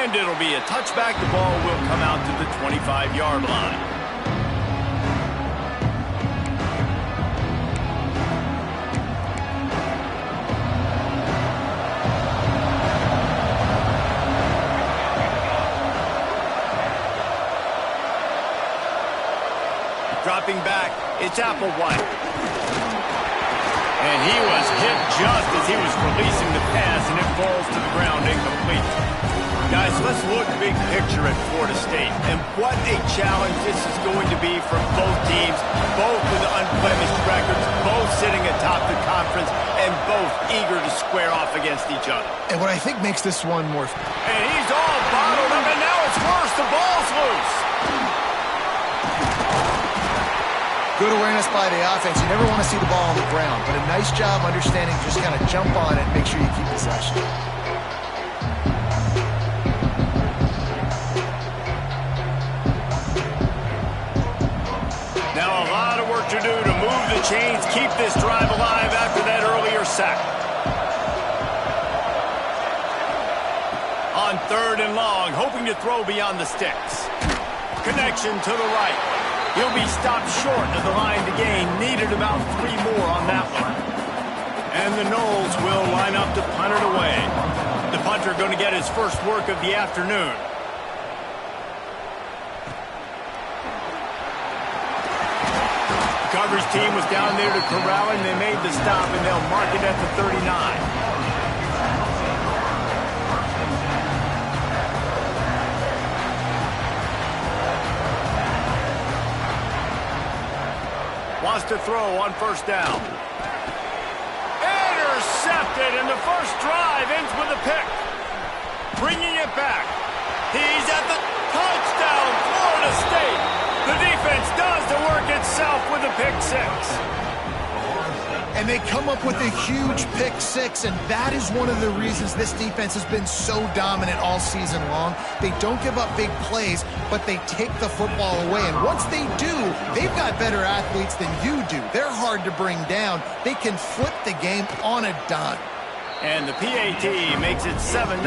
And it'll be a touchback. The ball will come out to the 25-yard line. Dropping back, it's Applewhite. And he was hit just as he was releasing the pass, and it falls to the ground incomplete. Guys, let's look big picture at Florida State. And what a challenge this is going to be for both teams, both with unblemished records, both sitting atop the conference, and both eager to square off against each other. And what I think makes this one more... And he's all bottled up, and now it's worse. The ball's loose. Good awareness by the offense. You never want to see the ball on the ground, but a nice job understanding just kind of jump on it and make sure you keep possession. Now a lot of work to do to move the chains, keep this drive alive after that earlier sack. On 3rd and long, hoping to throw beyond the sticks. Connection to the right. He'll be stopped short of the line to gain. Needed about 3 more on that one. And the Noles will line up to punt it away. The punter going to get his first work of the afternoon. The coverage team was down there to corral him. They made the stop, and they'll mark it at the 39. Wants to throw on 1st down. Intercepted, and the first drive ends with a pick. Bringing it back. He's at the touchdown, Florida State. The defense does the work itself with a pick 6. And they come up with a huge pick 6, and that is one of the reasons this defense has been so dominant all season long. They don't give up big plays, but they take the football away. And once they do, they've got better athletes than you do. They're hard to bring down. They can flip the game on a dime. And the PAT makes it 7-0.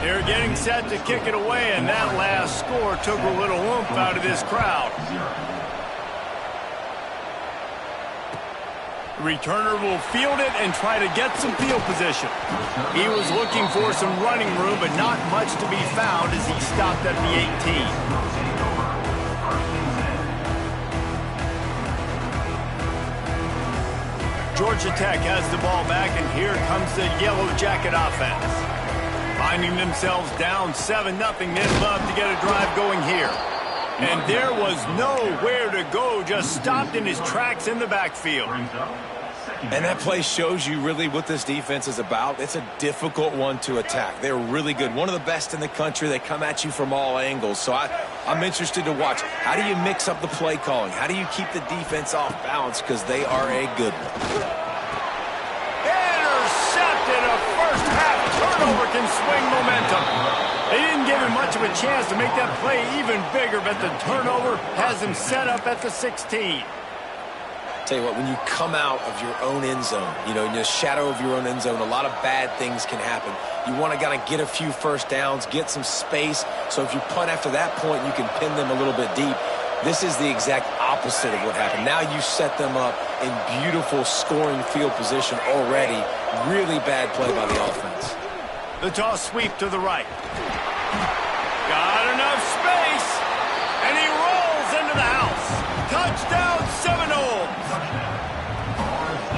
They're getting set to kick it away, and that last score took a little oomph out of this crowd. The returner will field it and try to get some field position. He was looking for some running room, but not much to be found as he stopped at the 18. Georgia Tech has the ball back, and here comes the Yellow Jacket offense. Finding themselves down 7-0, they'd love to get a drive going here. And there was nowhere to go, just stopped in his tracks in the backfield. And that play shows you really what this defense is about. It's a difficult one to attack. They're really good. One of the best in the country. They come at you from all angles. So I'm interested to watch. How do you mix up the play calling? How do you keep the defense off balance? Because they are a good one. Intercepted. A first half turnover can swing momentum. They didn't give him much of a chance to make that play even bigger, but the turnover has him set up at the 16. Tell you what, when you come out of your own end zone, in the shadow of your own end zone, a lot of bad things can happen. You want to kind of get a few first downs, get some space, so if you punt after that point, you can pin them a little bit deep. This is the exact opposite of what happened. Now you set them up in beautiful scoring field position already. Really bad play by the offense. The toss sweep to the right. Got enough space, and he rolls into the house. Touchdown, Seminoles.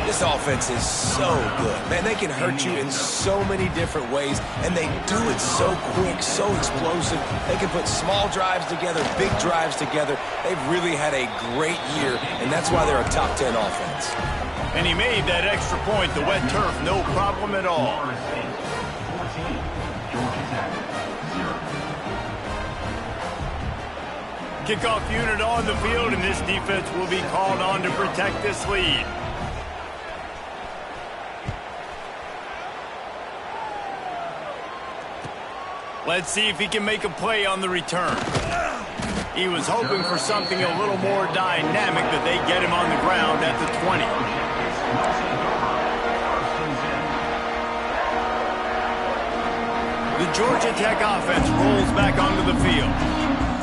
This offense is so good. Man, they can hurt you in so many different ways, and they do it so quick, so explosive. They can put small drives together, big drives together. They've really had a great year, and that's why they're a top 10 offense. And he made that extra point, the wet turf, no problem at all. Kickoff unit on the field, and this defense will be called on to protect this lead. Let's see if he can make a play on the return. He was hoping for something a little more dynamic, but they get him on the ground at the 20. the Georgia Tech offense rolls back onto the field.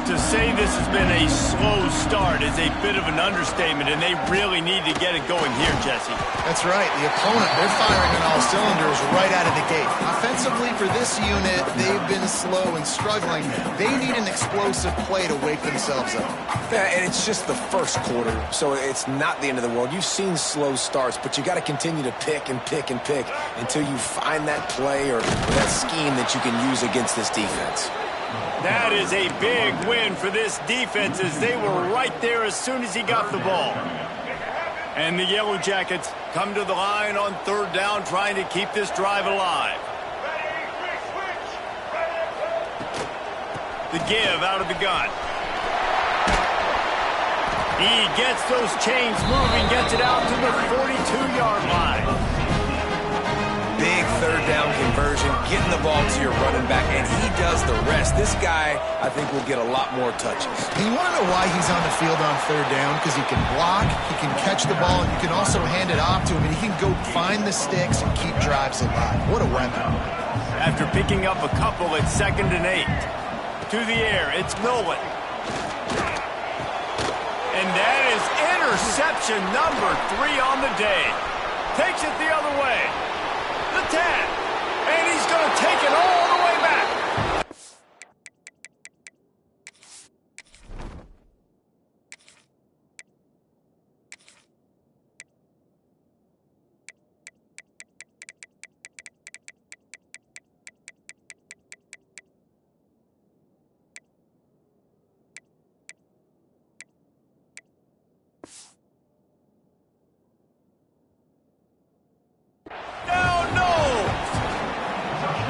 To say this has been a slow start is a bit of an understatement, and they really need to get it going here, Jesse. That's right. The opponent, they're firing on all cylinders right out of the gate. Offensively, for this unit, they've been slow and struggling. They need an explosive play to wake themselves up. Yeah, and it's just the first quarter, so it's not the end of the world. You've seen slow starts, but you got to continue to pick and pick and pick until you find that play or that scheme that you can use against this defense. That is a big win for this defense, as they were right there as soon as he got the ball. And the Yellow Jackets come to the line on third down, trying to keep this drive alive. The give out of the gun. He gets those chains moving, gets it out to the 42-yard line. Big third down conversion, getting the ball to your running back, and he does the rest. This guy, I think, will get a lot more touches. And you want to know why he's on the field on third down? Because he can block, he can catch the ball, and you can also hand it off to him, and he can go find the sticks and keep drives alive. What a weapon. After picking up a couple at 2nd and 8. To the air, it's Nolan. And that is interception number 3 on the day. Takes it the other way. The 10, and he's going to take it all the way back.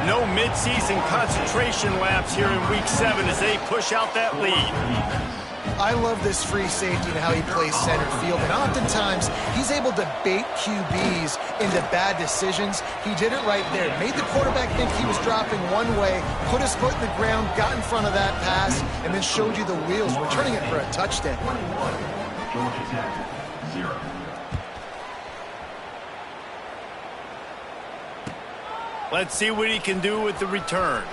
No mid-season concentration laps here in Week 7 as they push out that lead. I love this free safety and how he plays center field, and oftentimes he's able to bait QBs into bad decisions. He did it right there. Made the quarterback think he was dropping one way, put his foot in the ground, got in front of that pass, and then showed you the wheels, returning it for a touchdown. Georgia Tech, 0. Let's see what he can do with the return.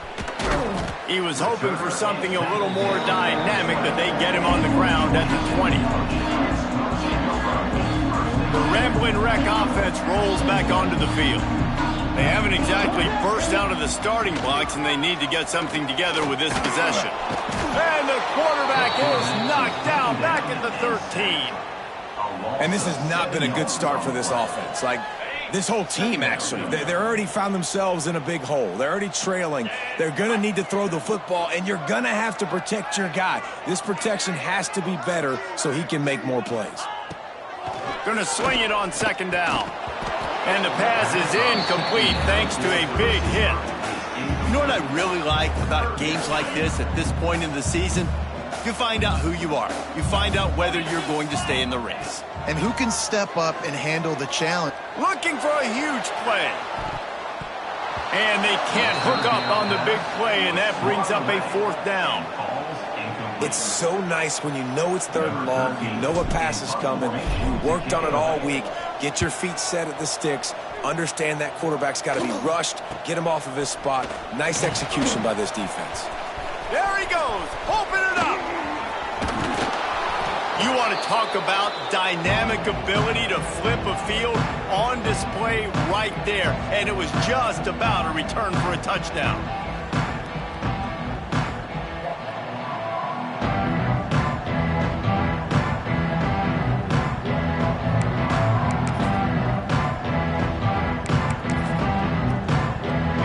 He was hoping for something a little more dynamic, but they get him on the ground at the 20. The Ramblin' Wreck offense rolls back onto the field. They haven't exactly burst out of the starting blocks, and they need to get something together with this possession. And the quarterback is knocked down back at the 13. And this has not been a good start for this offense. Like, this whole team, actually. They're already found themselves in a big hole. They're already trailing. They're going to need to throw the football, and you're going to have to protect your guy. This protection has to be better so he can make more plays. Going to swing it on 2nd down. And the pass is incomplete thanks to a big hit. You know what I really like about games like this at this point in the season? You find out who you are. You find out whether you're going to stay in the race. And who can step up and handle the challenge. Looking for a huge play. And they can't hook up on the big play, and that brings up a 4th down. It's so nice when you know it's 3rd and long, you know a pass is coming, you worked on it all week, get your feet set at the sticks, understand that quarterback's got to be rushed, get him off of his spot. Nice execution by this defense. There he goes, open it up. You want to talk about dynamic ability to flip a field, on display right there. And it was just about a return for a touchdown.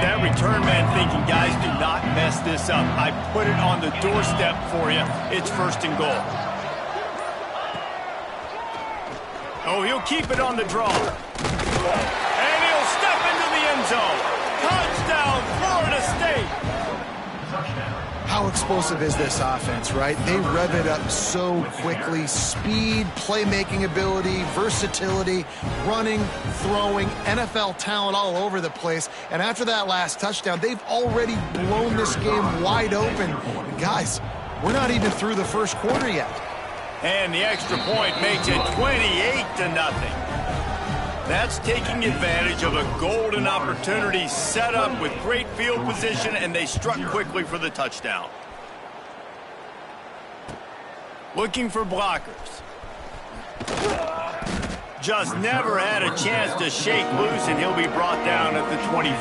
That return man thinking, guys, do not mess this up. I put it on the doorstep for you. It's 1st and goal. Oh, he'll keep it on the draw. And he'll step into the end zone. Touchdown, Florida State. How explosive is this offense, right? They rev it up so quickly. Speed, playmaking ability, versatility, running, throwing, NFL talent all over the place. And after that last touchdown, they've already blown this game wide open. And guys, we're not even through the first quarter yet. And the extra point makes it 28-0. That's taking advantage of a golden opportunity set up with great field position, and they struck quickly for the touchdown. Looking for blockers. Just never had a chance to shake loose, and he'll be brought down at the 24.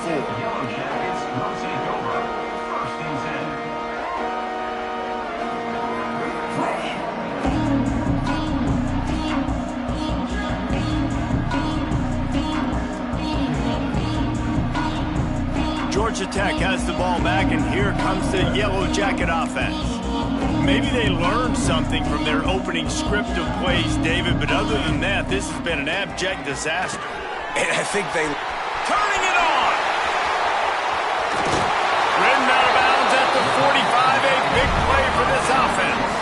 Georgia Tech has the ball back, and here comes the Yellow Jacket offense. Maybe they learned something from their opening script of plays, David, but other than that, this has been an abject disaster. And I think they... Turning it on! Ridden out of bounds at the 45, a big play for this offense.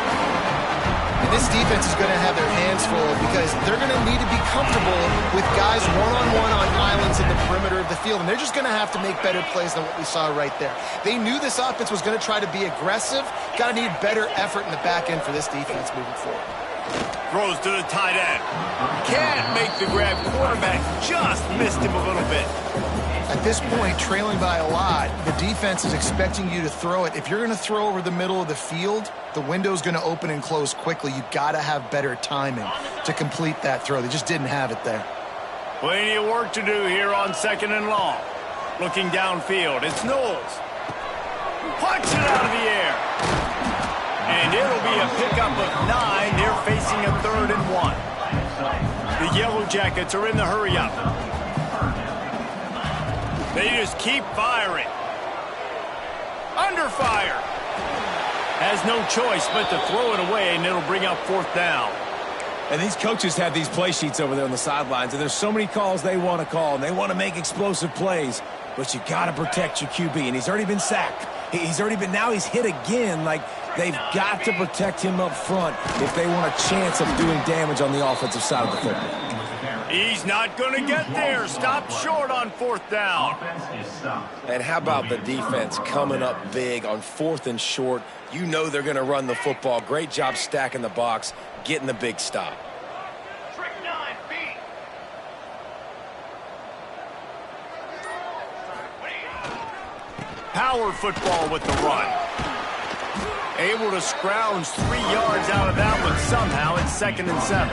And this defense is going to have their hands full because they're going to need to be comfortable with guys one-on-one on islands in the perimeter of the field, and they're just going to have to make better plays than what we saw right there. They knew this offense was going to try to be aggressive. Got to need better effort in the back end for this defense moving forward. Throws to the tight end. Can't make the grab. Quarterback just missed him a little bit. At this point, trailing by a lot, the defense is expecting you to throw it. If you're going to throw over the middle of the field, the window's going to open and close quickly. You got to have better timing to complete that throw. They just didn't have it there. Plenty of work to do here on 2nd and long. Looking downfield, it's Knowles. Punch it out of the air. And it'll be a pickup of 9. They're facing a 3rd and 1. The Yellow Jackets are in the hurry-up. They just keep firing. Under fire. Has no choice but to throw it away, and it'll bring up 4th down. And these coaches have these play sheets over there on the sidelines, and there's so many calls they want to call, and they want to make explosive plays. But you got to protect your QB, and he's already been sacked. Now he's hit again. Like, they've got to protect him up front if they want a chance of doing damage on the offensive side of the football. He's not going to get there. Stopped short on 4th down. And how about the defense coming up big on 4th and short? You know they're going to run the football. Great job stacking the box, getting the big stop. Power football with the run. Able to scrounge 3 yards out of that one somehow. It's 2nd and 7.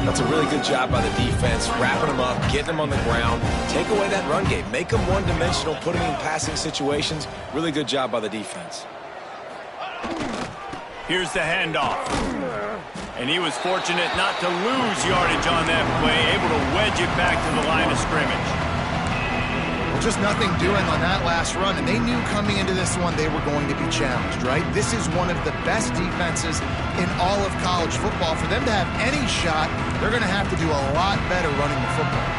That's a really good job by the defense, wrapping them up, getting them on the ground, take away that run game, make them one-dimensional, putting in passing situations. Really good job by the defense. Here's the handoff. And he was fortunate not to lose yardage on that play, able to wedge it back to the line of scrimmage. Just nothing doing on that last run, and they knew coming into this one they were going to be challenged, right? This is one of the best defenses in all of college football. For them to have any shot, they're going to have to do a lot better running the football.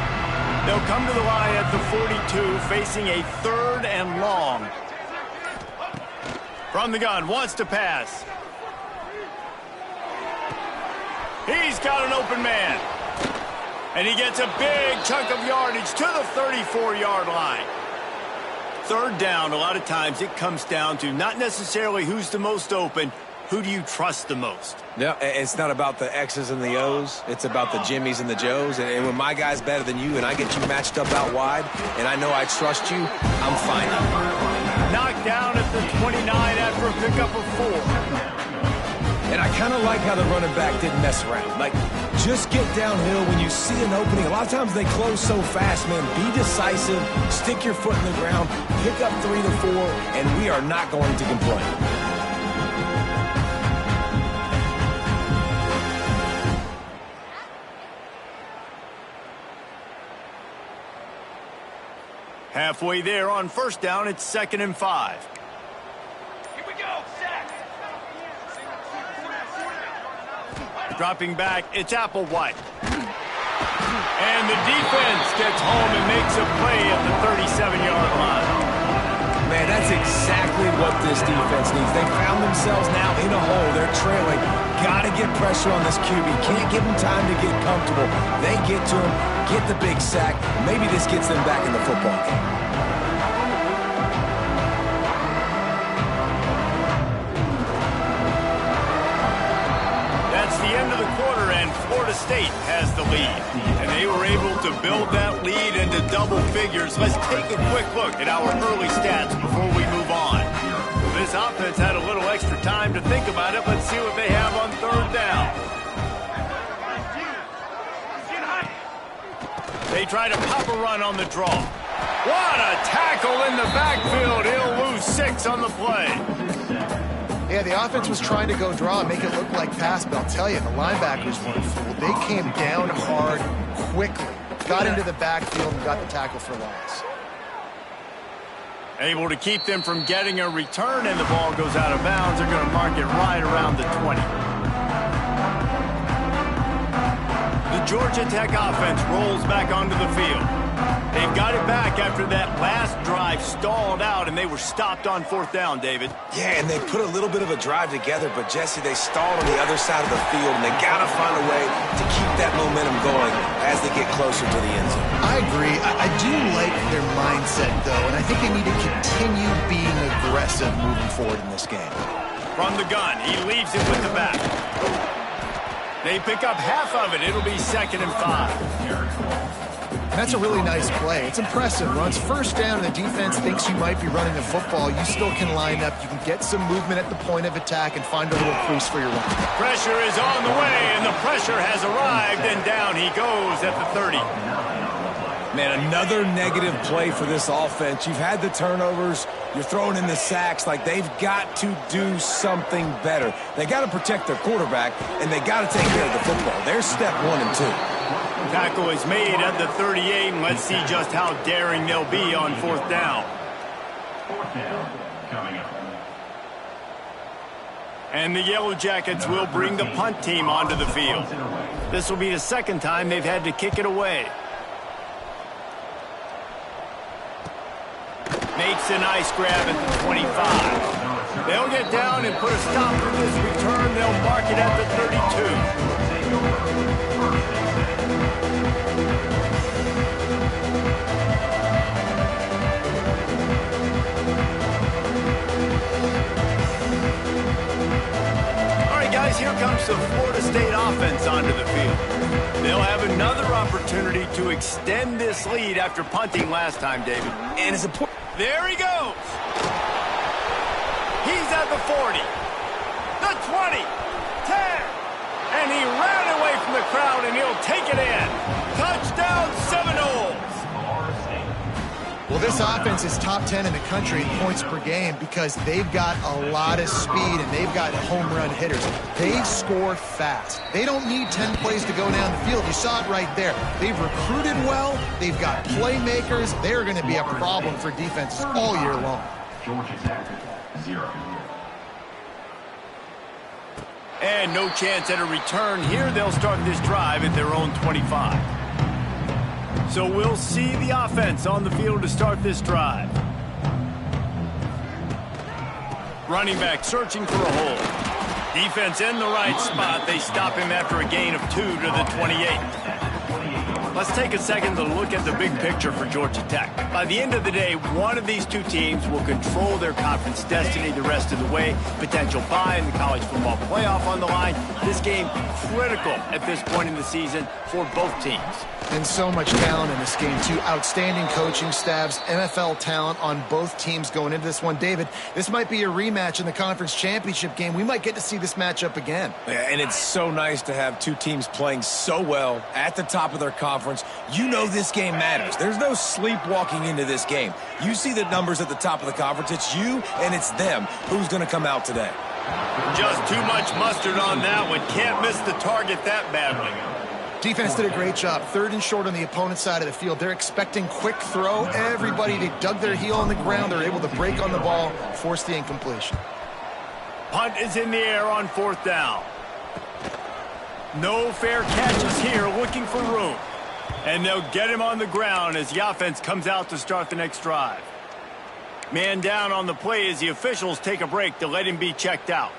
They'll come to the line at the 42, facing a 3rd and long. From the gun, wants to pass. He's got an open man. And he gets a big chunk of yardage to the 34-yard line. 3rd down, a lot of times it comes down to not necessarily who's the most open, who do you trust the most? Yeah, it's not about the X's and the O's. It's about the Jimmies and the Joes. And when my guy's better than you and I get you matched up out wide and I know I trust you, I'm fine. Knocked down at the 29 after a pickup of 4. And I kind of like how the running back didn't mess around. Like, just get downhill when you see an opening. A lot of times they close so fast, man. Be decisive, stick your foot in the ground, pick up 3 to 4, and we are not going to complain. Halfway there on 1st down, it's 2nd and 5. Dropping back, it's Applewhite. And the defense gets home and makes a play at the 37-yard line. Man, that's exactly what this defense needs. They found themselves now in a hole. They're trailing. Got to get pressure on this QB. Can't give them time to get comfortable. They get to him, get the big sack. Maybe this gets them back in the football game. State has the lead, and they were able to build that lead into double figures. Let's take a quick look at our early stats before we move on. This offense had a little extra time to think about it. Let's see what they have on third down. They try to pop a run on the draw. What a tackle in the backfield. He'll lose 6 on the play. Yeah, the offense was trying to go draw and make it look like pass, but I'll tell you, the linebackers weren't fooled. They came down hard quickly, got into the backfield, and got the tackle for loss. Able to keep them from getting a return, and the ball goes out of bounds. They're going to mark it right around the 20. The Georgia Tech offense rolls back onto the field. They've got it back after that last drive stalled out, and they were stopped on fourth down, David. Yeah, and they put a little bit of a drive together, but, Jesse, they stalled on the other side of the field, and they got to find a way to keep that momentum going as they get closer to the end zone. I agree. I do like their mindset, though, and I think they need to continue being aggressive moving forward in this game. From the gun, he leaves it with the back. They pick up half of it. It'll be 2nd and 5. That's a really nice play. It's impressive. Runs first down, and the defense thinks you might be running the football. You still can line up. You can get some movement at the point of attack and find a little crease for your run. Pressure is on the way, and the pressure has arrived, and down he goes at the 30. Man, another negative play for this offense. You've had the turnovers. You're throwing in the sacks. Like, they've got to do something better. They got to protect their quarterback, and they got to take care of the football. There's step 1 and 2. Tackle is made at the 38, and let's see just how daring they'll be on fourth down. Fourth down coming up. And the Yellow Jackets will bring the punt team onto the field. This will be the second time they've had to kick it away. Makes a nice grab at the 25. They'll get down and put a stop to this return. They'll mark it at the 32. Here comes the Florida State offense onto the field. They'll have another opportunity to extend this lead after punting last time, David. And it's important. There he goes. He's at the 40, the 20, 10, and he ran away from the crowd, and he'll take it in. Touchdown, Seminoles. Well, this offense is top 10 in the country in points per game because they've got a lot of speed and they've got home run hitters. They score fast. They don't need 10 plays to go down the field. You saw it right there. They've recruited well. They've got playmakers. They're going to be a problem for defenses all year long. Georgia Tech, 0. And no chance at a return here. They'll start this drive at their own 25. So we'll see the offense on the field to start this drive. Running back searching for a hole. Defense in the right spot. They stop him after a gain of 2 to the 28. Let's take a second to look at the big picture for Georgia Tech. By the end of the day, one of these two teams will control their conference destiny the rest of the way. Potential bye in the college football playoff on the line. This game critical at this point in the season for both teams. And so much talent in this game, too. Outstanding coaching staffs, NFL talent on both teams going into this one. David, this might be a rematch in the conference championship game. We might get to see this matchup again. Yeah, and it's so nice to have two teams playing so well at the top of their conference. You know this game matters. There's no sleepwalking into this game. You see the numbers at the top of the conference. It's you and it's them. Who's going to come out today? Just too much mustard on that one. Can't miss the target that badly. Defense did a great job. 3rd and short on the opponent's side of the field. They're expecting quick throw. Everybody, they dug their heel on the ground. They're able to break on the ball, force the incompletion. Punt is in the air on 4th down. No fair catches here, looking for room. And they'll get him on the ground as the offense comes out to start the next drive. Man down on the play as the officials take a break to let him be checked out.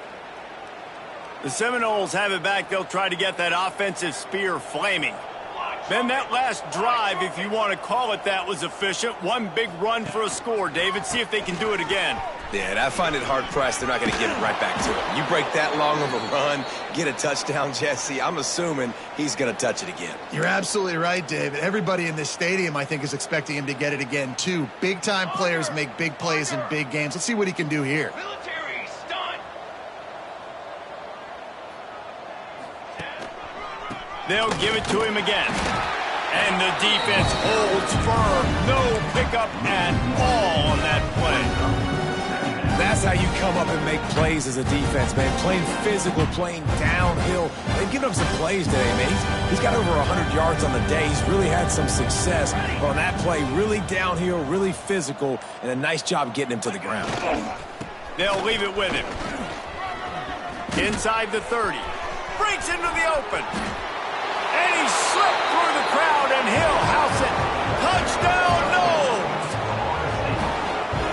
The Seminoles have it back. They'll try to get that offensive spear flaming. Then that last drive, if you want to call it that, was efficient. One big run for a score, David. See if they can do it again. Yeah, and I find it hard-pressed they're not going to give it right back to him. You break that long of a run, get a touchdown, Jesse, I'm assuming he's going to touch it again. You're absolutely right, David. Everybody in this stadium, I think, is expecting him to get it again, too. Big-time players make big plays in big games. Let's see what he can do here. Military stunt. They'll give it to him again. And the defense holds firm. No pickup at all on that play. That's how you come up and make plays as a defense, man. Playing physical, playing downhill. They've given him some plays today, man. He's got over 100 yards on the day. He's really had some success. But on that play, really downhill, really physical, and a nice job getting him to the ground. They'll leave it with him. Inside the 30. Breaks into the open. And he slipped through the crowd, and he'll house it. Touchdown, Knowles!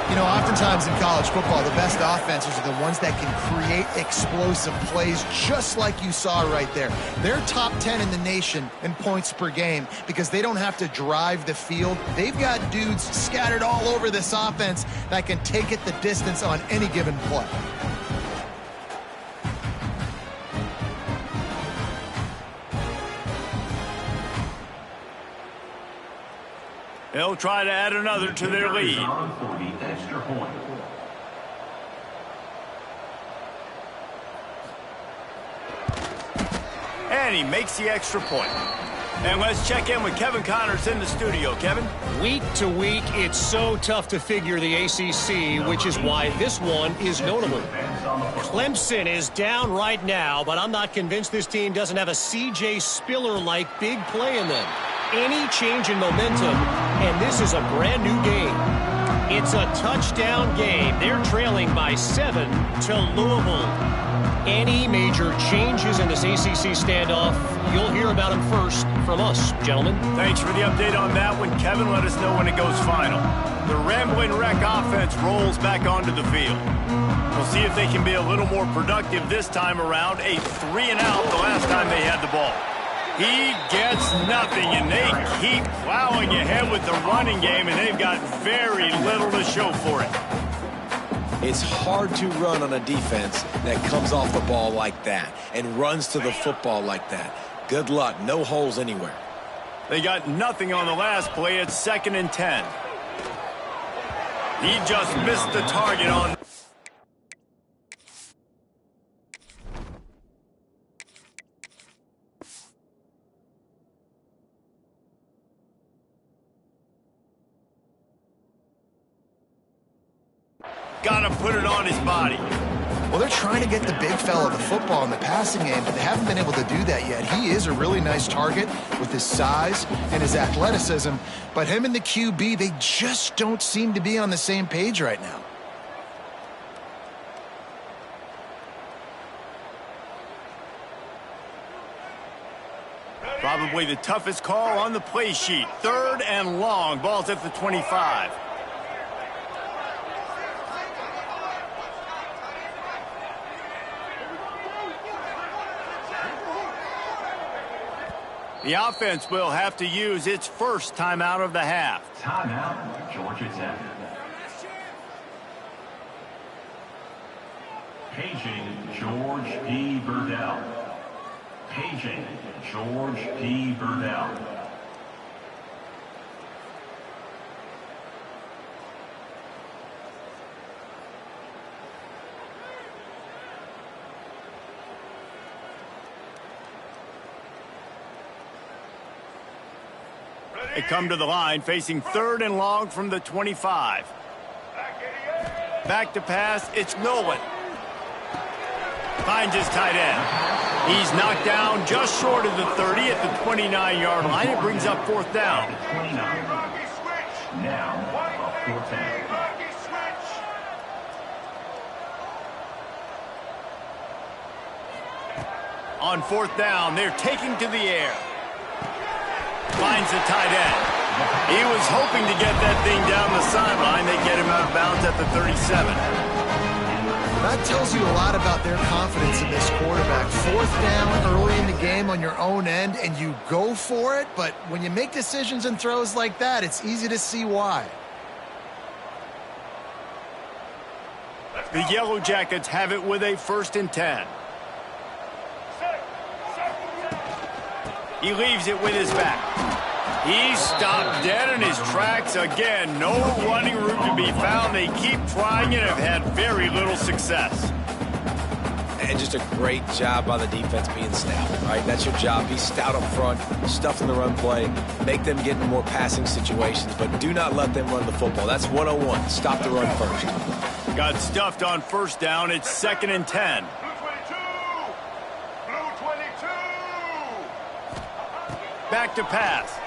You know, oftentimes in college football, the best offenses are the ones that can create explosive plays, just like you saw right there. They're top 10 in the nation in points per game because they don't have to drive the field. They've got dudes scattered all over this offense that can take it the distance on any given play. They'll try to add another to their lead. For the extra point. And he makes the extra point. And let's check in with Kevin Connors in the studio. Kevin? Week to week, it's so tough to figure the ACC, which is why this one is notable. Clemson is down right now, but I'm not convinced this team doesn't have a C.J. Spiller-like big play in them. Any change in momentum, and this is a brand new game. It's a touchdown game. They're trailing by 7 to Louisville. Any major changes in this ACC standoff, you'll hear about them first from us, gentlemen. Thanks for the update on that one, Kevin. Let us know when it goes final. The Rambling Wreck offense rolls back onto the field. We'll see if they can be a little more productive this time around. A 3-and-out the last time they had the ball. He gets nothing, and they keep plowing ahead with the running game, and they've got very little to show for it. It's hard to run on a defense that comes off the ball like that and runs to the football like that. Good luck. No holes anywhere. They got nothing on the last play. It's 2nd and 10. He just missed the target on... Gotta put it on his body. Well, they're trying to get the big fella the football in the passing game, but they haven't been able to do that yet. He is a really nice target with his size and his athleticism, but him and the QB, they just don't seem to be on the same page right now. Probably the toughest call on the play sheet. 3rd and long. Ball's at the 25. The offense will have to use its first timeout of the half. Timeout, Georgia Tech. Paging George P. Burdell. Paging George P. Burdell. They come to the line facing 3rd and long from the 25. Back to pass, it's Nolan. Finds his tight end. He's knocked down just short of the 30 at the 29-yard line. It brings up 4th down. 29. Now, a 4th down. On 4th down, they're taking to the air. Finds the tight end. He was hoping to get that thing down the sideline. They get him out of bounds at the 37. That tells you a lot about their confidence in this quarterback. 4th down early in the game on your own end, and you go for it, but when you make decisions and throws like that, it's easy to see why. The Yellow Jackets have it with a 1st and 10. He leaves it with his back. He's stopped dead in his tracks again. No running room to be found. They keep trying and have had very little success. And just a great job by the defense being stout, right? That's your job. Be stout up front, stuff in the run play, make them get in more passing situations, but do not let them run the football. That's 101. Stop the run first. Got stuffed on 1st down. It's 2nd and 10. Blue 22. Back to pass.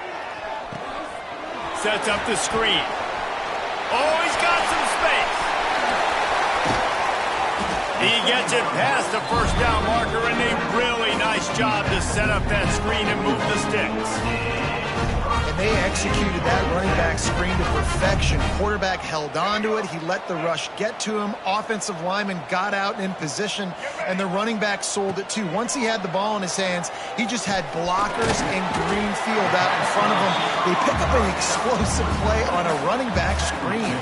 Sets up the screen. Oh, he's got some space. He gets it past the 1st down marker, and a really nice job to set up that screen and move the sticks. And they executed that running back screen to perfection. Quarterback held on to it. He let the rush get to him. Offensive lineman got out in position, and the running back sold it too. Once he had the ball in his hands, he just had blockers and green field out in front of him. They pick up an explosive play on a running back screen.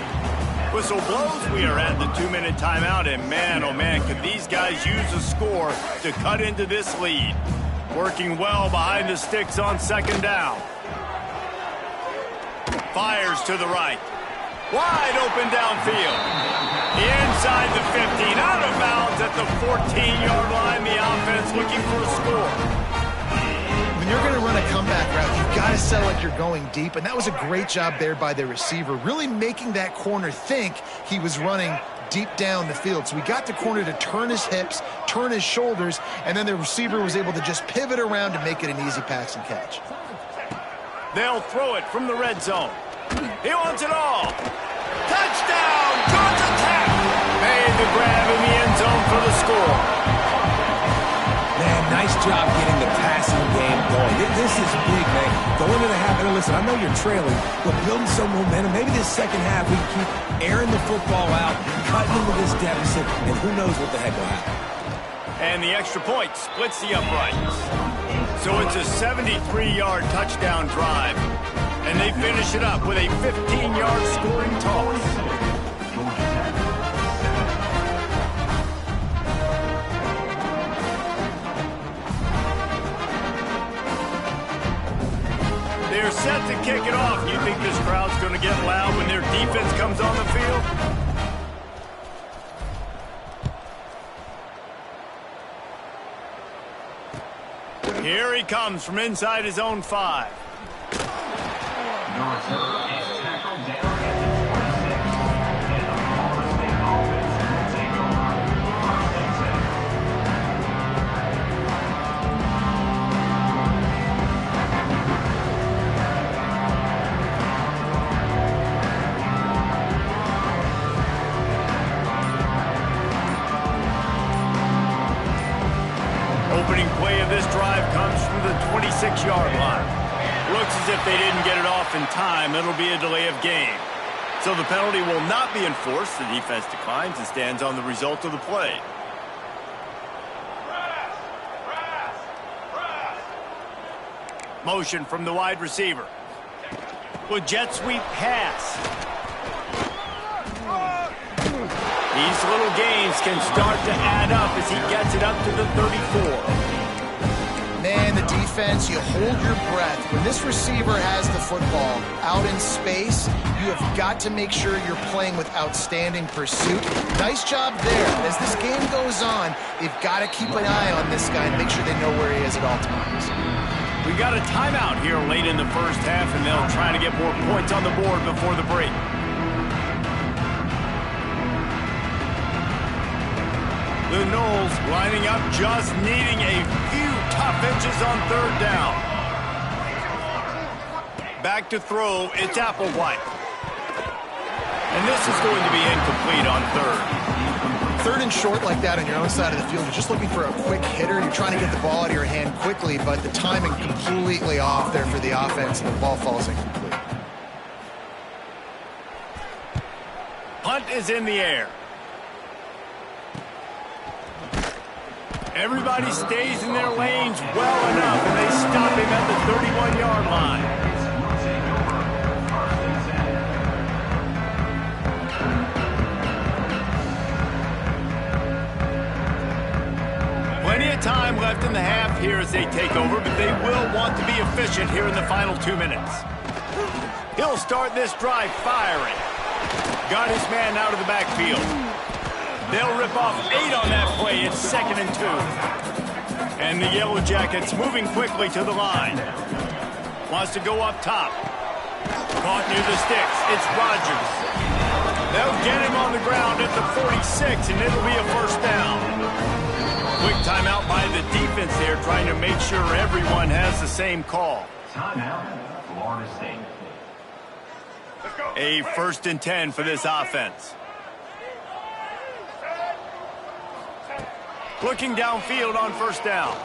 Whistle blows. We are at the 2-minute timeout, and man, oh man, could these guys use a score to cut into this lead. Working well behind the sticks on 2nd down. Fires to the right. Wide open downfield. Inside the 15, out of bounds at the 14-yard line. The offense looking for a score. When you're going to run a comeback route, you've got to sell like you're going deep, and that was a great job there by the receiver, really making that corner think he was running deep down the field. So we got the corner to turn his hips, turn his shoulders, and then the receiver was able to just pivot around to make it an easy pass and catch. They'll throw it from the red zone. He wants it all. Touchdown! Georgia Tech! Made the grab in the end zone for the score. Man, nice job getting the passing game going. This is big, man. Go into the half, and listen, I know you're trailing, but building some momentum. Maybe this 2nd half we can keep airing the football out, cutting into this deficit, and who knows what the heck will happen. And the extra point splits the uprights. So it's a 73-yard touchdown drive. And they finish it up with a 15-yard scoring toss. They're set to kick it off. You think this crowd's going to get loud when their defense comes on the field? Here he comes from inside his own 5. Opening play of this drive comes from the 26-yard line. Looks as if they didn't get it off in time. It'll be a delay of game. So the penalty will not be enforced. The defense declines and stands on the result of the play. Motion from the wide receiver. With jet sweep pass. These little gains can start to add up as he gets it up to the 34. Man, the defense, you hold your breath. When this receiver has the football out in space, you have got to make sure you're playing with outstanding pursuit. Nice job there. But as this game goes on, they've got to keep an eye on this guy and make sure they know where he is at all times. We got a timeout here late in the 1st half, and they'll try to get more points on the board before the break. The Noles lining up, just needing a few tough inches on 3rd down. Back to throw, it's Applewhite. And this is going to be incomplete on 3rd. 3rd and short like that on your own side of the field, you're just looking for a quick hitter. You're trying to get the ball out of your hand quickly, but the timing completely off there for the offense, and the ball falls incomplete. Punt is in the air. Everybody stays in their lanes well enough, and they stop him at the 31-yard line. here as they take over, but they will want to be efficient here in the final 2 minutes. He'll start this drive firing. Got his man out of the backfield. They'll rip off 8 on that play. It's 2nd and 2. And the Yellow Jackets moving quickly to the line. Wants to go up top. Caught near the sticks. It's Rodgers. They'll get him on the ground at the 46, and it'll be a first down. Quick timeout by the defense there, trying to make sure everyone has the same call. Timeout, Florida State. A 1st and 10 for this offense. Looking downfield on first down.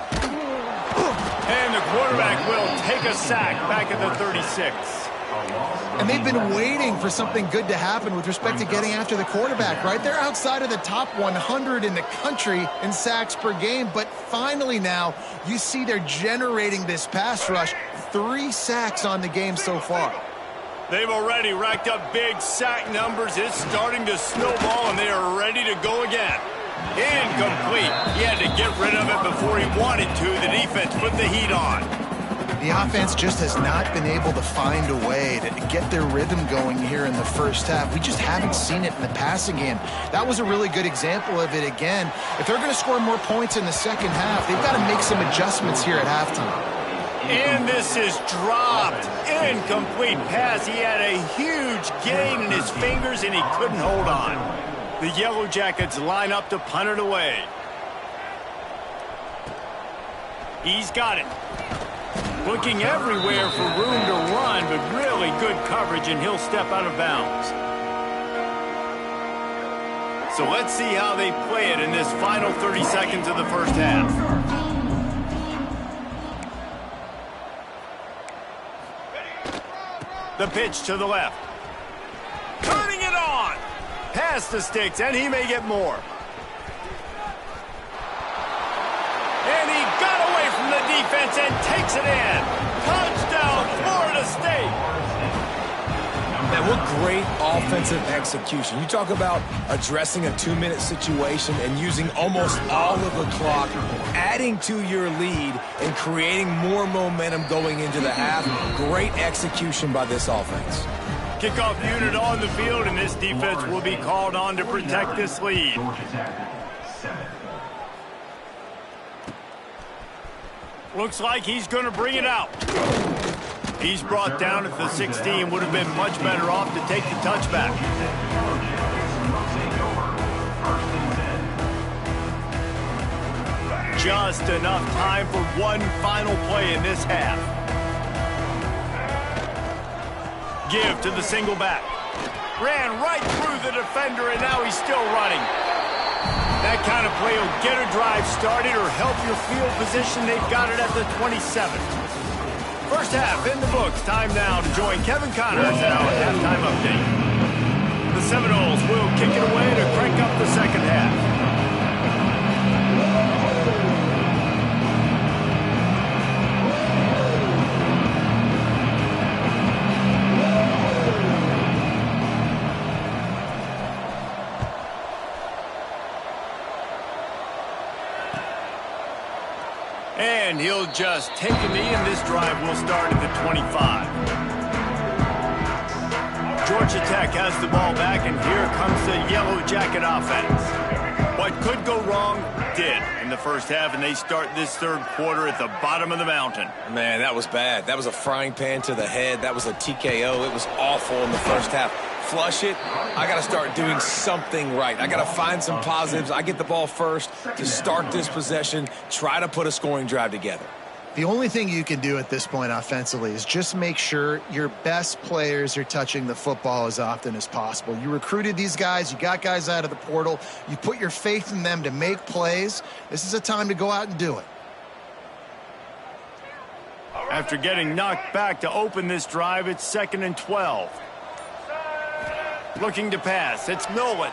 And the quarterback will take a sack back at the 36. And they've been waiting for something good to happen with respect to getting after the quarterback, right? They're outside of the top 100 in the country in sacks per game, but finally now you see they're generating this pass rush. 3 sacks on the game so far. They've already racked up big sack numbers. It's starting to snowball, and they are ready to go again. Incomplete. He had to get rid of it before he wanted to. The defense put the heat on. The offense just has not been able to find a way to get their rhythm going here in the first half. We just haven't seen it in the passing game. That was a really good example of it again. If they're going to score more points in the second half, they've got to make some adjustments here at halftime. And this is dropped. Incomplete pass. He had a huge gain in his fingers, and he couldn't hold on. The Yellow Jackets line up to punt it away. He's got it. Looking everywhere for room to run, but really good coverage, and he'll step out of bounds. So let's see how they play it in this final 30 seconds of the first half. The pitch to the left. Turning it on. Past the sticks, and he may get more. And he got away from the defense and takes it in. Touchdown, Florida State. Man, what great offensive execution. You talk about addressing a 2-minute situation and using almost all of the clock, adding to your lead and creating more momentum going into the half. Great execution by this offense. Kickoff unit on the field, and this defense will be called on to protect this lead. Georgia Tech, 7. Looks like he's going to bring it out. He's brought down at the 16. Would have been much better off to take the touchback. Just enough time for one final play in this half. Give to the single back. Ran right through the defender, and now he's still running. That kind of play will get a drive started or help your field position. They've got it at the 27. First half in the books. Time now to join Kevin Connors at our halftime update. The Seminoles will kick it away to crank up the second half. And he'll just take a knee, and this drive will start at the 25. Georgia Tech has the ball back, and here comes the Yellow Jacket offense. What could go wrong did in the first half, and they start this third quarter at the bottom of the mountain. Man, that was bad. That was a frying pan to the head. That was a TKO. It was awful in the first half. Flush it. I got to start doing something right. I got to find some positives. I get the ball first to start this possession, try to put a scoring drive together. The only thing you can do at this point offensively is just make sure your best players are touching the football as often as possible. You recruited these guys. You got guys out of the portal. You put your faith in them to make plays. This is a time to go out and do it. After getting knocked back to open this drive, it's 2nd and 12. Looking to pass. It's Nolan.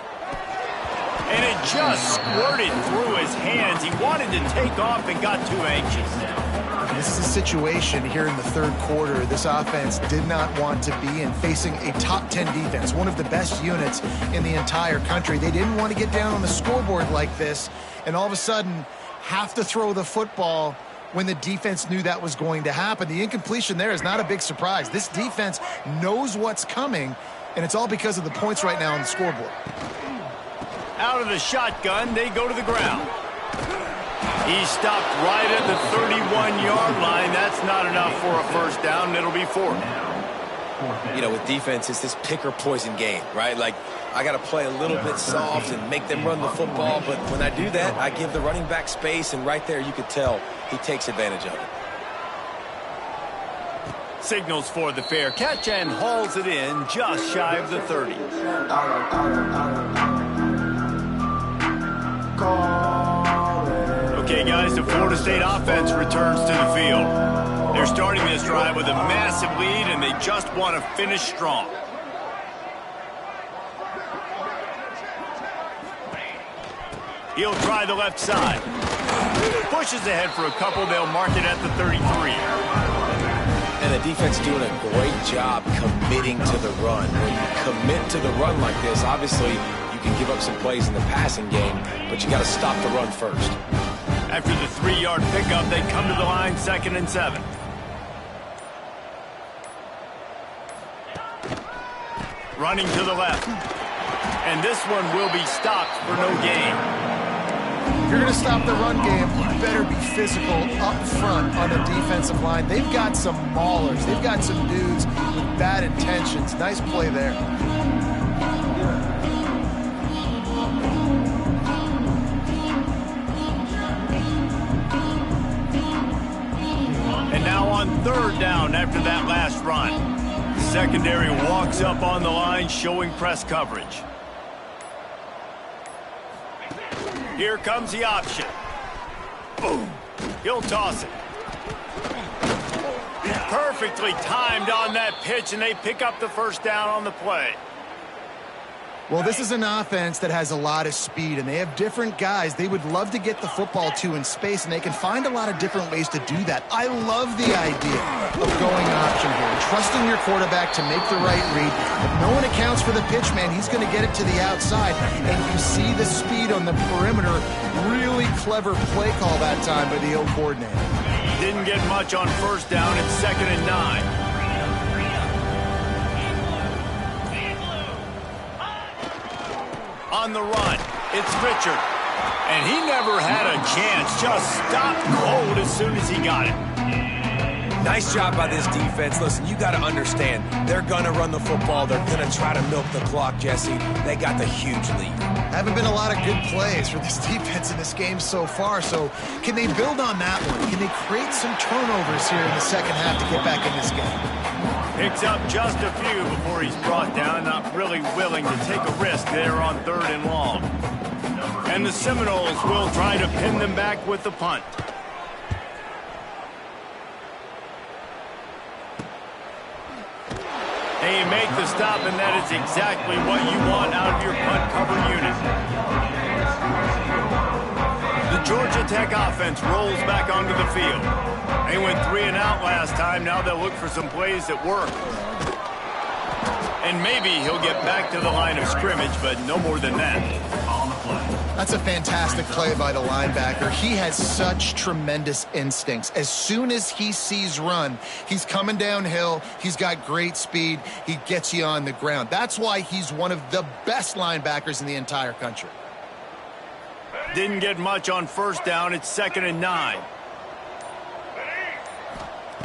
And it just squirted through his hands. He wanted to take off and got too anxious. This is a situation here in the third quarter this offense did not want to be in, facing a top 10 defense, one of the best units in the entire country. They didn't want to get down on the scoreboard like this and all of a sudden have to throw the football when the defense knew that was going to happen. The incompletion there is not a big surprise. This defense knows what's coming, and it's all because of the points right now on the scoreboard. Out of the shotgun, they go to the ground. He stopped right at the 31-yard line. That's not enough for a first down. It'll be fourth. You know, with defense, it's this pick or poison game, right? Like, I got to play a little bit soft and make them run the football, but when I do that, I give the running back space, and right there you could tell he takes advantage of it. Signals for the fair catch and hauls it in just shy of the 30. Okay, guys, the Florida State offense returns to the field. They're starting this drive with a massive lead, and they just want to finish strong. He'll try the left side. Pushes ahead for a couple. They'll mark it at the 33. And the defense doing a great job committing to the run. When you commit to the run like this, obviously you can give up some plays in the passing game, but you got to stop the run first. After the 3-yard pickup, they come to the line, 2nd and 7. Running to the left. And this one will be stopped for no gain. If you're going to stop the run game, you better be physical up front on the defensive line. They've got some maulers. They've got some dudes with bad intentions. Nice play there. And now on 3rd down after that last run. Secondary walks up on the line, showing press coverage. Here comes the option. Boom. He'll toss it. Perfectly timed on that pitch, and they pick up the first down on the play. Well, this is an offense that has a lot of speed, and they have different guys they would love to get the football to in space, and they can find a lot of different ways to do that. I love the idea of going option here, trusting your quarterback to make the right read. If no one accounts for the pitch, man, he's going to get it to the outside, and you see the speed on the perimeter. Really clever play call that time by the O coordinator. Didn't get much on first down. It's 2nd and 9. On the run, it's Richard. And he never had a chance. Just stopped cold as soon as he got it. Nice job by this defense. Listen, you got to understand, they're going to run the football. They're going to try to milk the clock, Jesse. They got the huge lead. Haven't been a lot of good plays for this defense in this game so far, so can they build on that one? Can they create some turnovers here in the second half to get back in this game? Picks up just a few before he's brought down, not really willing to take a risk there on 3rd and long. And the Seminoles will try to pin them back with the punt. They make the stop, and that is exactly what you want out of your punt cover unit. The Georgia Tech offense rolls back onto the field. They went 3 and out last time. Now they'll look for some plays that work. And maybe he'll get back to the line of scrimmage, but no more than that. That's a fantastic play by the linebacker. He has such tremendous instincts. As soon as he sees run, he's coming downhill. He's got great speed. He gets you on the ground. That's why he's one of the best linebackers in the entire country. Didn't get much on first down. It's 2nd and 9.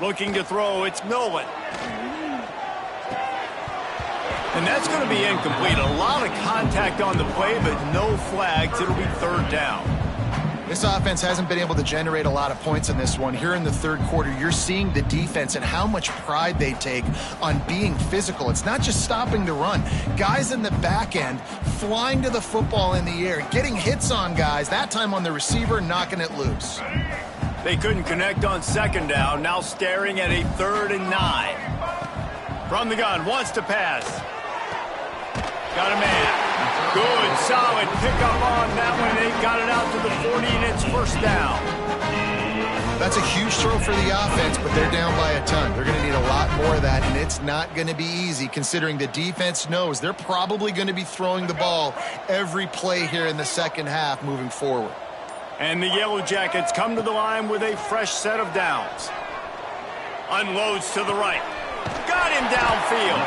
Looking to throw, it's Nolan. And that's going to be incomplete. A lot of contact on the play, but no flags. It'll be 3rd down. This offense hasn't been able to generate a lot of points in this one. Here in the 3rd quarter, you're seeing the defense and how much pride they take on being physical. It's not just stopping the run. Guys in the back end flying to the football in the air, getting hits on guys, that time on the receiver, knocking it loose. They couldn't connect on 2nd down. Now staring at a 3rd and 9. From the gun, wants to pass. Got a man. Good, solid pickup on that one. They got it out to the 40, and it's 1st down. That's a huge throw for the offense, but they're down by a ton. They're going to need a lot more of that, and it's not going to be easy considering the defense knows they're probably going to be throwing the ball every play here in the second half moving forward. And the Yellow Jackets come to the line with a fresh set of downs. Unloads to the right. Got him downfield.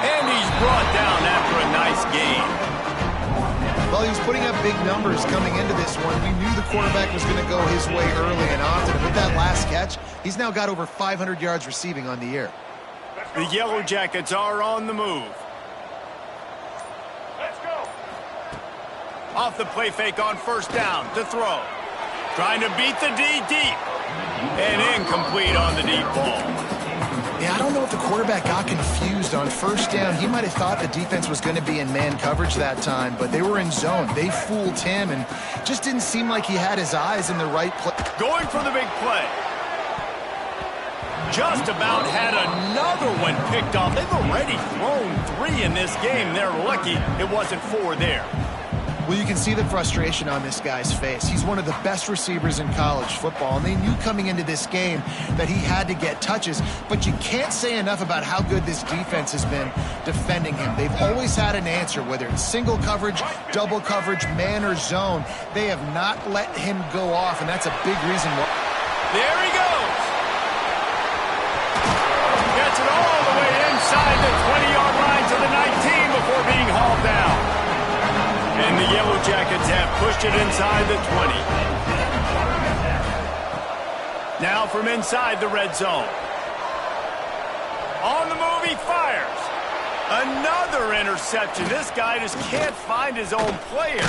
And he's brought down after a nice gain. Well, he was putting up big numbers coming into this one. We knew the quarterback was going to go his way early and often. And with that last catch, he's now got over 500 yards receiving on the year. The Yellow Jackets are on the move. Let's go. Off the play fake on first down to throw. Trying to beat the D deep. And incomplete on the deep ball. Yeah, I don't know if the quarterback got confused on first down. He might have thought the defense was going to be in man coverage that time, but they were in zone. They fooled him and just didn't seem like he had his eyes in the right place. Going for the big play. Just about had another one picked off. They've already thrown 3 in this game. They're lucky it wasn't 4 there. Well, you can see the frustration on this guy's face. He's one of the best receivers in college football, and they knew coming into this game that he had to get touches, but you can't say enough about how good this defense has been defending him. They've always had an answer, whether it's single coverage, double coverage, man or zone. They have not let him go off, and that's a big reason why. There he goes. Gets it all the way inside the 20-yard line to the 19 before being hauled down. And the Yellow Jackets have pushed it inside the 20. Now from inside the red zone. On the move, he fires. Another interception. This guy just can't find his own players.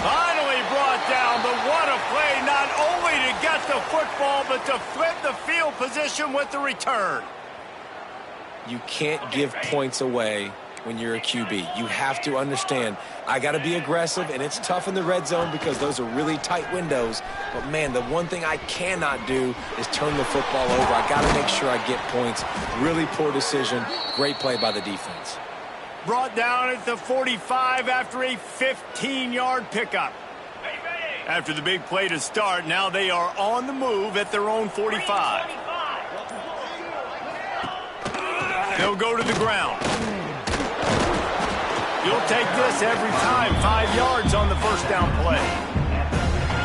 Finally brought down, but what a play, not only to get the football, but to flip the field position with the return. You can't give points away when you're a QB. You have to understand, I got to be aggressive, and it's tough in the red zone because those are really tight windows. But, man, the one thing I cannot do is turn the football over. I got to make sure I get points. Really poor decision. Great play by the defense. Brought down at the 45 after a 15-yard pickup. After the big play to start, now they are on the move at their own 45. They'll go to the ground. You'll take this every time. 5 yards on the first down play.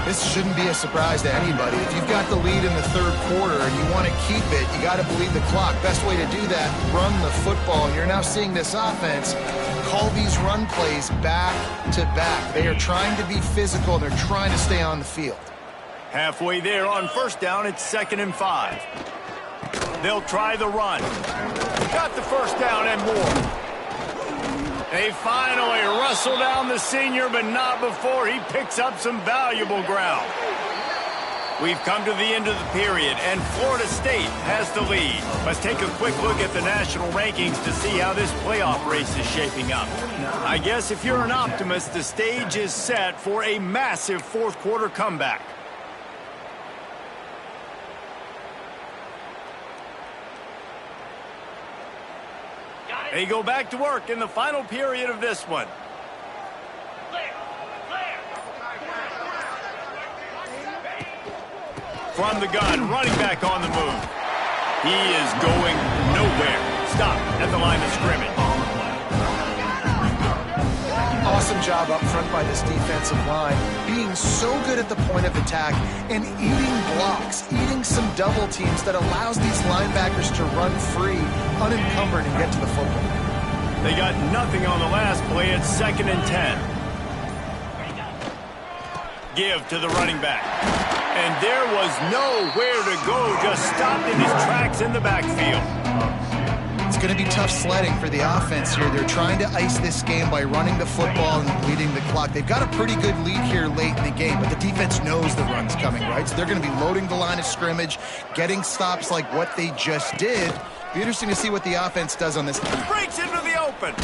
This shouldn't be a surprise to anybody. If you've got the lead in the third quarter and you want to keep it, you got to believe the clock. Best way to do that, run the football. You're now seeing this offense call these run plays back to back. They are trying to be physical. They're trying to stay on the field. Halfway there on first down, it's 2nd and 5. They'll try the run. Got the first down and more. They finally wrestle down the senior, but not before he picks up some valuable ground. We've come to the end of the period, and Florida State has the lead. Let's take a quick look at the national rankings to see how this playoff race is shaping up. I guess if you're an optimist, the stage is set for a massive fourth quarter comeback. They go back to work in the final period of this one. From the gun, running back on the move. He is going nowhere. Stop at the line of scrimmage. Awesome job up front by this defensive line, being so good at the point of attack and eating blocks, eating some double teams that allows these linebackers to run free, unencumbered, and get to the football. They got nothing on the last play. It's 2nd and 10. Give to the running back. And there was nowhere to go, just stopped in his tracks in the backfield. It's going to be tough sledding for the offense here. They're trying to ice this game by running the football and leading the clock. They've got a pretty good lead here late in the game, but the defense knows the run's coming, right? So they're going to be loading the line of scrimmage, getting stops like what they just did. Be interesting to see what the offense does on this. Breaks into the open.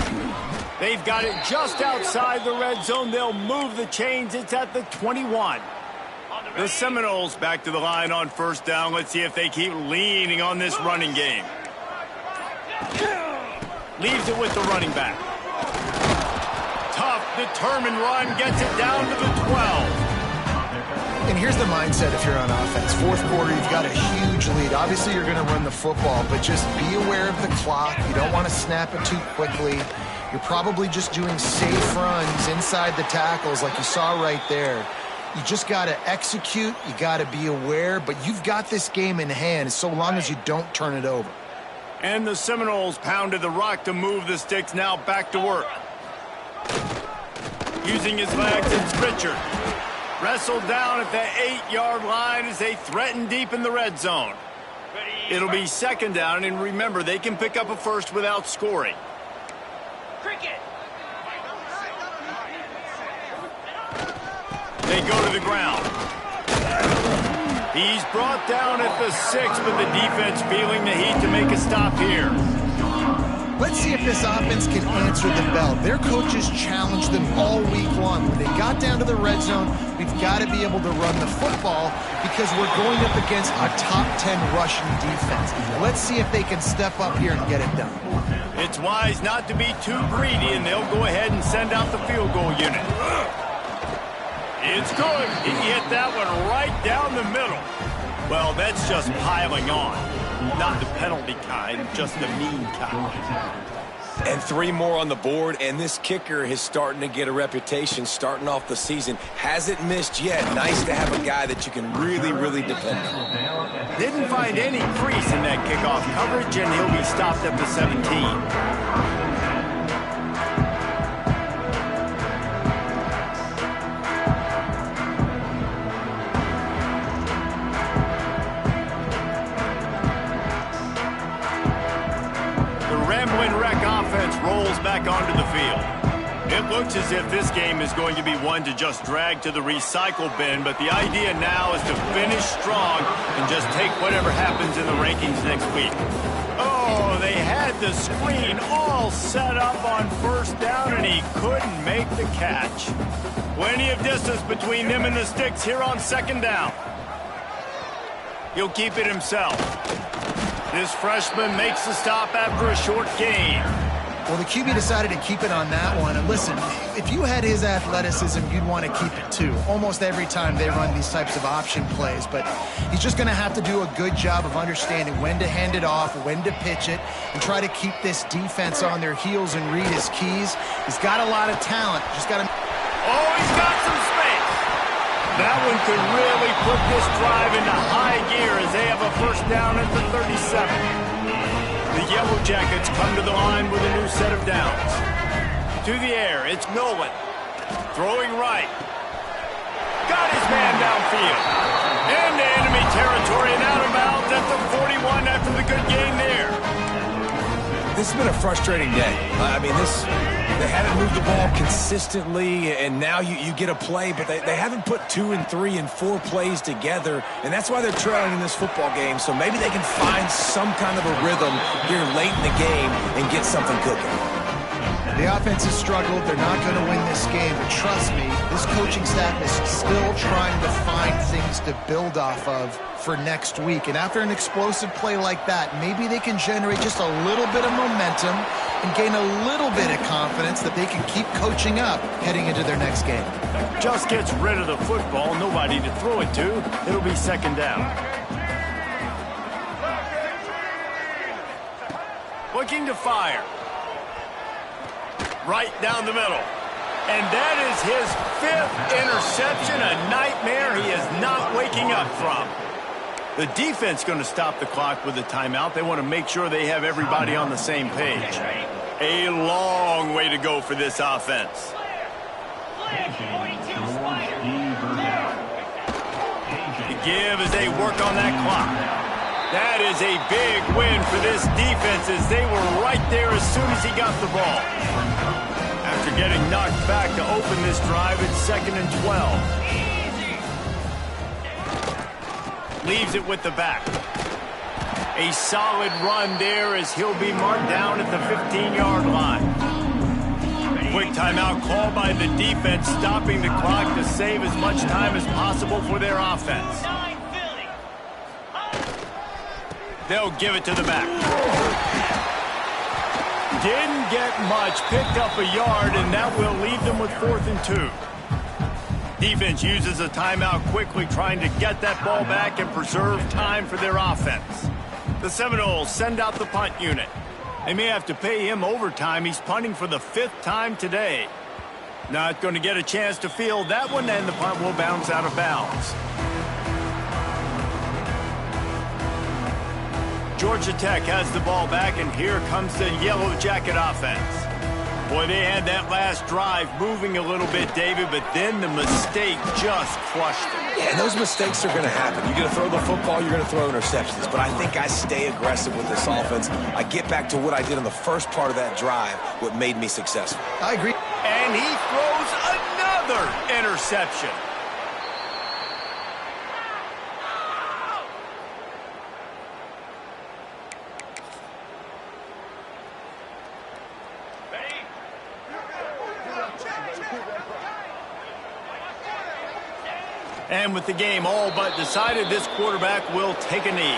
They've got it just outside the red zone. They'll move the chains. It's at the 21. The Seminoles back to the line on first down. Let's see if they keep leaning on this running game. Leaves it with the running back. Tough, determined run. Gets it down to the 12. And here's the mindset if you're on offense. Fourth quarter, you've got a huge lead. Obviously, you're going to run the football, but just be aware of the clock. You don't want to snap it too quickly. You're probably just doing safe runs inside the tackles like you saw right there. You just got to execute. You got to be aware. But you've got this game in hand so long as you don't turn it over. And the Seminoles pounded the rock to move the sticks, now back to work. Using his legs, it's Richard. Wrestled down at the 8-yard line as they threaten deep in the red zone. It'll be second down, and remember, they can pick up a first without scoring. They go to the ground. He's brought down at the 6, but the defense feeling the heat to make a stop here. Let's see if this offense can answer the bell. Their coaches challenged them all week long. When they got down to the red zone, we've got to be able to run the football because we're going up against a top 10 rushing defense. Let's see if they can step up here and get it done. It's wise not to be too greedy, and they'll go ahead and send out the field goal unit. It's good. He hit that one right down the middle. Well, that's just piling on. Not the penalty kind, just the mean kind. And 3 more on the board, and this kicker is starting to get a reputation starting off the season. Hasn't missed yet. Nice to have a guy that you can really depend on. Didn't find any crease in that kickoff coverage, and he'll be stopped at the 17. Rolls back onto the field. It looks as if this game is going to be one to just drag to the recycle bin, but the idea now is to finish strong and just take whatever happens in the rankings next week. Oh, they had the screen all set up on first down, and he couldn't make the catch. Plenty of distance between them and the sticks here on second down. He'll keep it himself. This freshman makes the stop after a short gain. Well, the QB decided to keep it on that one. And listen, if you had his athleticism, you'd want to keep it too. Almost every time they run these types of option plays. But he's just going to have to do a good job of understanding when to hand it off, when to pitch it, and try to keep this defense on their heels and read his keys. He's got a lot of talent. Just got to... Oh, he's got some space. That one could really put this drive into high gear as they have a first down at the 37. The Yellow Jackets come to the line with a new set of downs. To the air, it's Nolan. Throwing right. Got his man downfield. Into enemy territory and out of bounds at the 41 after the good gain there. This has been a frustrating day. I mean, they haven't moved the ball consistently, and now you get a play, but they haven't put 2 and 3 and 4 plays together, and that's why they're trailing in this football game. So maybe they can find some kind of a rhythm here late in the game and get something cooking. The offense has struggled. They're not going to win this game, but trust me, this coaching staff is still trying to find things to build off of for next week. And after an explosive play like that, maybe they can generate just a little bit of momentum and gain a little bit of confidence that they can keep coaching up heading into their next game. Just gets rid of the football, nobody to throw it to. It'll be second down. Looking to fire. Right down the middle. And that is his 5th interception, a nightmare he is not waking up from. The defense going to stop the clock with a timeout. They want to make sure they have everybody on the same page. A long way to go for this offense. The give as they work on that clock. That is a big win for this defense as they were right there as soon as he got the ball. After getting knocked back to open this drive, it's 2nd and 12. Leaves it with the back. A solid run there as he'll be marked down at the 15-yard line. Quick timeout called by the defense, stopping the clock to save as much time as possible for their offense. They'll give it to the back. Didn't get much, picked up a yard, and that will leave them with 4th and 2. Defense uses a timeout quickly, trying to get that ball back and preserve time for their offense. The Seminoles send out the punt unit. They may have to pay him overtime. He's punting for the 5th time today. Not going to get a chance to field that one, and the punt will bounce out of bounds. Georgia Tech has the ball back, and here comes the Yellow Jacket offense. Boy, they had that last drive moving a little bit, David, but then the mistake just crushed them. Yeah, and those mistakes are going to happen. You're going to throw the football, you're going to throw interceptions. But I think I stay aggressive with this offense. I get back to what I did in the first part of that drive, what made me successful. I agree. And he throws another interception. And with the game all but decided, this quarterback will take a knee.